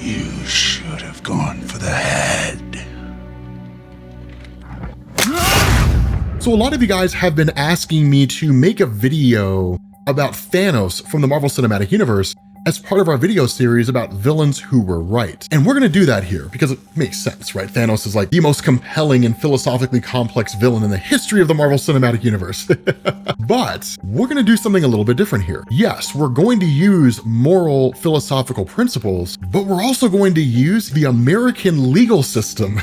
You should have gone for the head. So a lot of you guys have been asking me to make a video about Thanos from the Marvel Cinematic Universe as part of our video series about villains who were right. And we're gonna do that here because it makes sense, right? Thanos is like the most compelling and philosophically complex villain in the history of the Marvel Cinematic Universe. But we're gonna do something a little bit different here. Yes, we're going to use moral philosophical principles, but we're also going to use the American legal system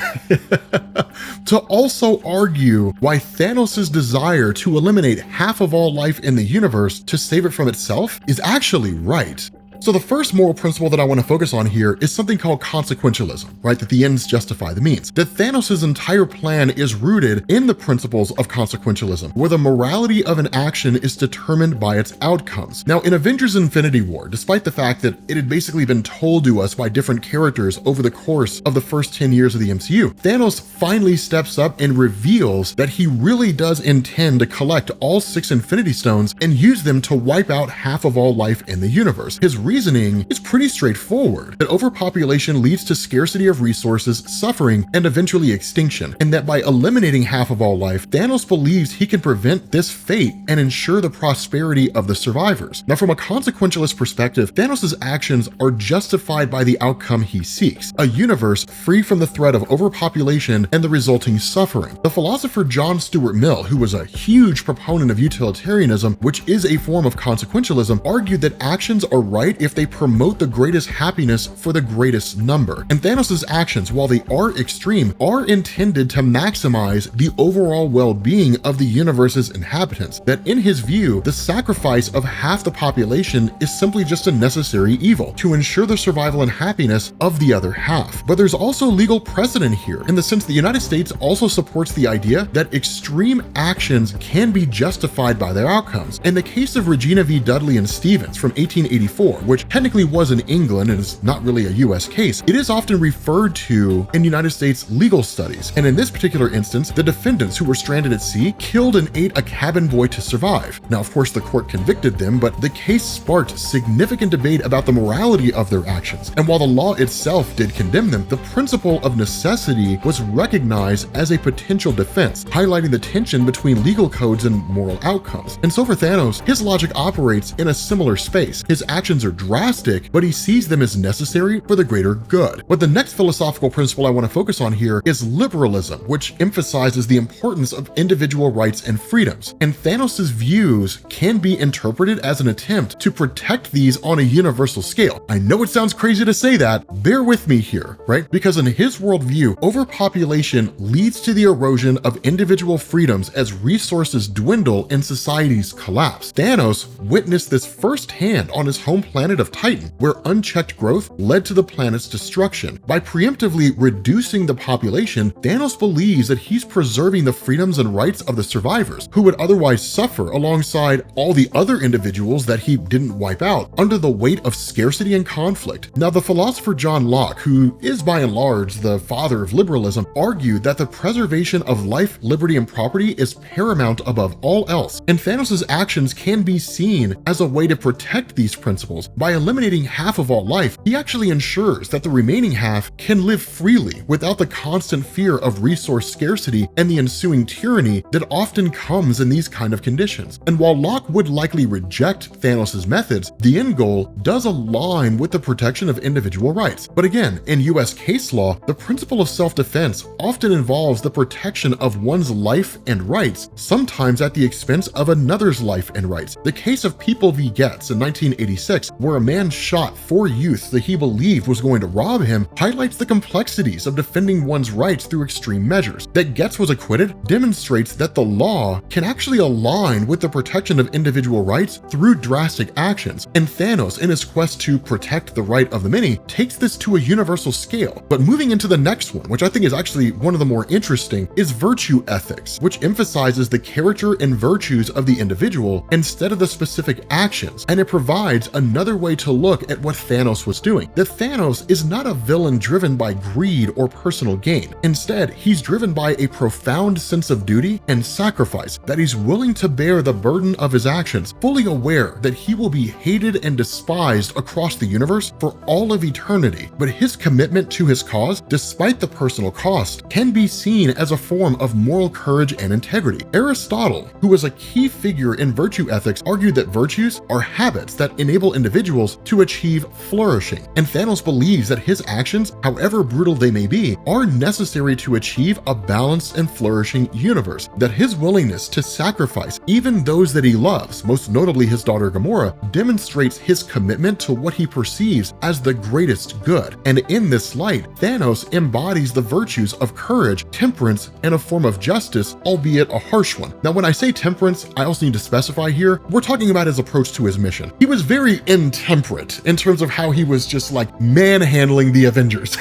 to also argue why Thanos' desire to eliminate half of all life in the universe to save it from itself is actually right. So the first moral principle that I want to focus on here is something called consequentialism, right? That the ends justify the means. That Thanos' entire plan is rooted in the principles of consequentialism, where the morality of an action is determined by its outcomes. Now, in Avengers Infinity War, despite the fact that it had basically been told to us by different characters over the course of the first 10 years of the MCU, Thanos finally steps up and reveals that he really does intend to collect all 6 Infinity Stones and use them to wipe out half of all life in the universe. His reasoning is pretty straightforward, that overpopulation leads to scarcity of resources, suffering, and eventually extinction, and that by eliminating half of all life, Thanos believes he can prevent this fate and ensure the prosperity of the survivors. Now, from a consequentialist perspective, Thanos' actions are justified by the outcome he seeks, a universe free from the threat of overpopulation and the resulting suffering. The philosopher John Stuart Mill, who was a huge proponent of utilitarianism, which is a form of consequentialism, argued that actions are right if they promote the greatest happiness for the greatest number. And Thanos' actions, while they are extreme, are intended to maximize the overall well-being of the universe's inhabitants. That in his view, the sacrifice of half the population is simply just a necessary evil to ensure the survival and happiness of the other half. But there's also legal precedent here, in the sense the United States also supports the idea that extreme actions can be justified by their outcomes. In the case of Regina v. Dudley and Stevens from 1884, which technically was in England and is not really a US case, it is often referred to in United States legal studies. And in this particular instance, the defendants who were stranded at sea killed and ate a cabin boy to survive. Now, of course, the court convicted them, but the case sparked significant debate about the morality of their actions. And while the law itself did condemn them, the principle of necessity was recognized as a potential defense, highlighting the tension between legal codes and moral outcomes. And so for Thanos, his logic operates in a similar space. His actions are drastic, but he sees them as necessary for the greater good. But the next philosophical principle I want to focus on here is liberalism, which emphasizes the importance of individual rights and freedoms. And Thanos' views can be interpreted as an attempt to protect these on a universal scale. I know it sounds crazy to say that, bear with me here, right? Because in his worldview, overpopulation leads to the erosion of individual freedoms as resources dwindle and societies collapse. Thanos witnessed this firsthand on his home planet of Titan, where unchecked growth led to the planet's destruction. By preemptively reducing the population, Thanos believes that he's preserving the freedoms and rights of the survivors, who would otherwise suffer alongside all the other individuals that he didn't wipe out under the weight of scarcity and conflict. Now, the philosopher John Locke, who is by and large the father of liberalism, argued that the preservation of life, liberty, and property is paramount above all else, and Thanos' actions can be seen as a way to protect these principles. By eliminating half of all life, he actually ensures that the remaining half can live freely without the constant fear of resource scarcity and the ensuing tyranny that often comes in these kind of conditions. And while Locke would likely reject Thanos' methods, the end goal does align with the protection of individual rights. But again, in US case law, the principle of self-defense often involves the protection of one's life and rights, sometimes at the expense of another's life and rights. The case of People v. Getz in 1986, where a man shot 4 youths that he believed was going to rob him, highlights the complexities of defending one's rights through extreme measures. That Getz was acquitted demonstrates that the law can actually align with the protection of individual rights through drastic actions. And Thanos, in his quest to protect the right of the many, takes this to a universal scale. But moving into the next one, which I think is actually one of the more interesting, is virtue ethics, which emphasizes the character and virtues of the individual instead of the specific actions. And it provides another another way to look at what Thanos was doing. That Thanos is not a villain driven by greed or personal gain. Instead, he's driven by a profound sense of duty and sacrifice, that he's willing to bear the burden of his actions, fully aware that he will be hated and despised across the universe for all of eternity. But his commitment to his cause, despite the personal cost, can be seen as a form of moral courage and integrity. Aristotle, who was a key figure in virtue ethics, argued that virtues are habits that enable individuals to achieve flourishing. And Thanos believes that his actions, however brutal they may be, are necessary to achieve a balanced and flourishing universe. That his willingness to sacrifice even those that he loves, most notably his daughter Gamora, demonstrates his commitment to what he perceives as the greatest good. And in this light, Thanos embodies the virtues of courage, temperance, and a form of justice, albeit a harsh one. Now, when I say temperance, I also need to specify here, we're talking about his approach to his mission. He was very intemperate in terms of how he was just like manhandling the Avengers.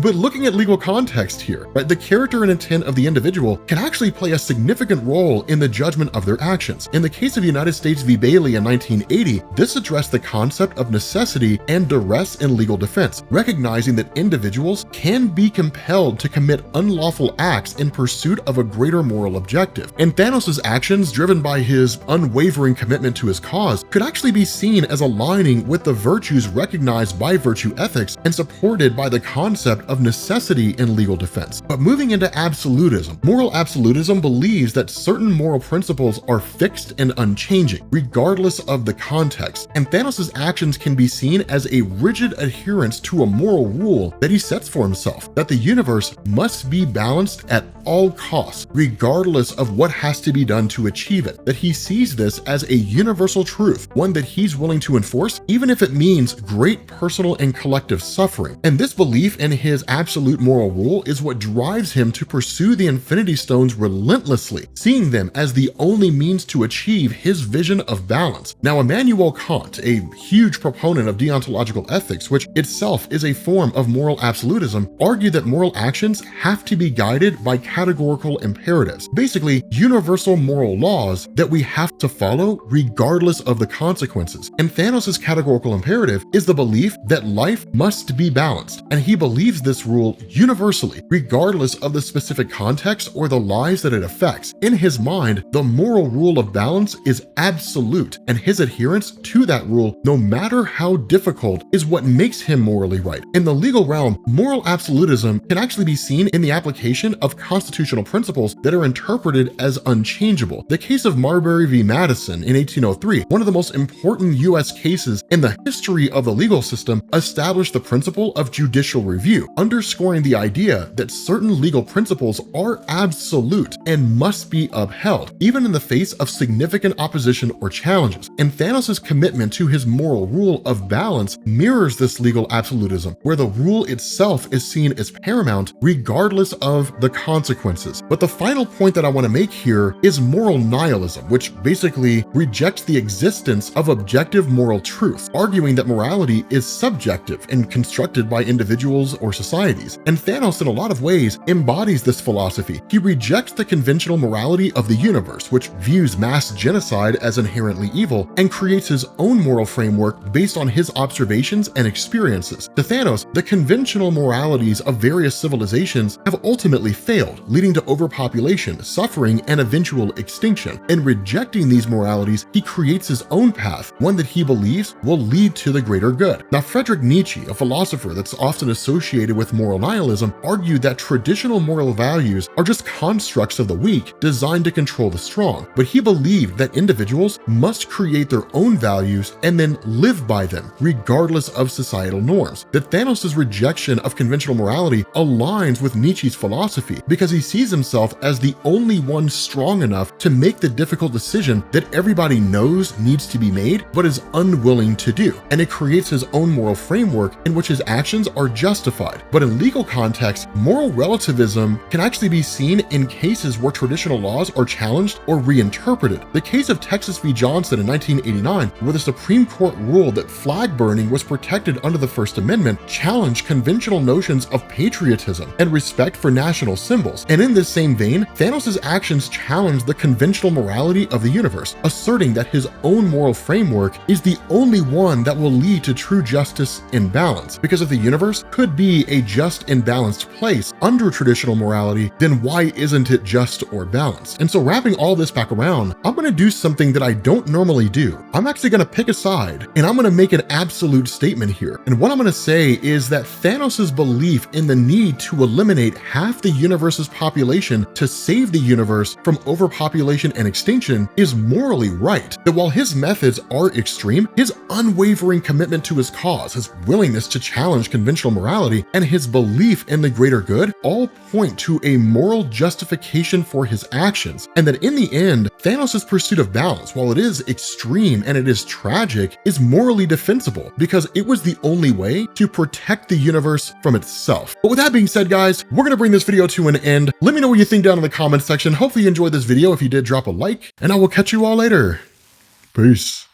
But looking at legal context here, right, the character and intent of the individual can actually play a significant role in the judgment of their actions. In the case of United States v. Bailey in 1980, this addressed the concept of necessity and duress in legal defense, recognizing that individuals can be compelled to commit unlawful acts in pursuit of a greater moral objective. And Thanos' actions, driven by his unwavering commitment to his cause, could actually be seen as aligning with the virtues recognized by virtue ethics and supported by the concept of necessity in legal defense. But moving into absolutism, moral absolutism believes that certain moral principles are fixed and unchanging, regardless of the context. And Thanos' actions can be seen as a rigid adherence to a moral rule that he sets for himself, that the universe must be balanced at all costs, regardless of what has to be done to achieve it. That he sees this as a universal truth, one that he's willing to enforce, even if it means great personal and collective suffering. And this belief in his absolute moral rule is what drives him to pursue the Infinity Stones relentlessly, seeing them as the only means to achieve his vision of balance. Now, Immanuel Kant, a huge proponent of deontological ethics, which itself is a form of moral absolutism, argued that moral actions have to be guided by categorical imperatives, basically universal moral laws that we have to follow regardless of the consequences. And Thanos' categorical imperative is the belief that life must be balanced, and he believes this rule universally, regardless of the specific context or the lives that it affects. In his mind, the moral rule of balance is absolute, and his adherence to that rule, no matter how difficult, is what makes him morally right. In the legal realm, moral absolutism can actually be seen in the application of constitutional principles that are interpreted as unchangeable. The case of Marbury v. Madison in 1803, one of the most important US cases in the history of the legal system, established the principle of judicial review, underscoring the idea that certain legal principles are absolute and must be upheld, even in the face of significant opposition or challenges. And Thanos' commitment to his moral rule of balance mirrors this legal absolutism, where the rule itself is seen as paramount regardless of the consequences. But the final point that I want to make here is moral nihilism, which basically rejects the existence of objective moral truth, arguing that morality is subjective and constructed by individuals or societies. And Thanos, in a lot of ways, embodies this philosophy. He rejects the conventional morality of the universe, which views mass genocide as inherently evil, and creates his own moral framework based on his observations and experiences. To Thanos, the conventional moralities of various civilizations have ultimately failed, leading to overpopulation, suffering, and eventual extinction. In rejecting these moralities, he creates his own path, one that he believes will lead to the greater good. Now, Friedrich Nietzsche, a philosopher that's often associated with moral nihilism, argued that traditional moral values are just constructs of the weak designed to control the strong, but he believed that individuals must create their own values and then live by them, regardless of societal norms. That Thanos' rejection of conventional morality aligns with Nietzsche's philosophy because he sees himself as the only one strong enough to make the difficult decision that everybody knows needs to be made but is unwilling to do. And it creates his own moral framework in which his actions are justified, But in legal context, moral relativism can actually be seen in cases where traditional laws are challenged or reinterpreted. The case of Texas v. Johnson in 1989, where the Supreme Court ruled that flag burning was protected under the First Amendment, challenged conventional notions of patriotism and respect for national symbols. And in this same vein, Thanos' actions challenged the conventional morality of the universe, asserting that his own moral framework is the only one that will lead to true justice and balance. Because if the universe could be a just and balanced place under traditional morality, then why isn't it just or balanced? And so wrapping all this back around, I'm going to do something that I don't normally do. I'm actually going to pick a side and I'm going to make an absolute statement here. And what I'm going to say is that Thanos' belief in the need to eliminate half the universe's population to save the universe from overpopulation and extinction is morally right. That while his methods are extreme, his unwavering commitment to his cause, his willingness to challenge conventional morality, and his belief in the greater good all point to a moral justification for his actions. And that in the end, Thanos' pursuit of balance, while it is extreme and it is tragic, is morally defensible because it was the only way to protect the universe from itself. But with that being said, guys, we're going to bring this video to an end. Let me know what you think down in the comments section. Hopefully you enjoyed this video. If you did, drop a like, and I will catch you all later. Peace.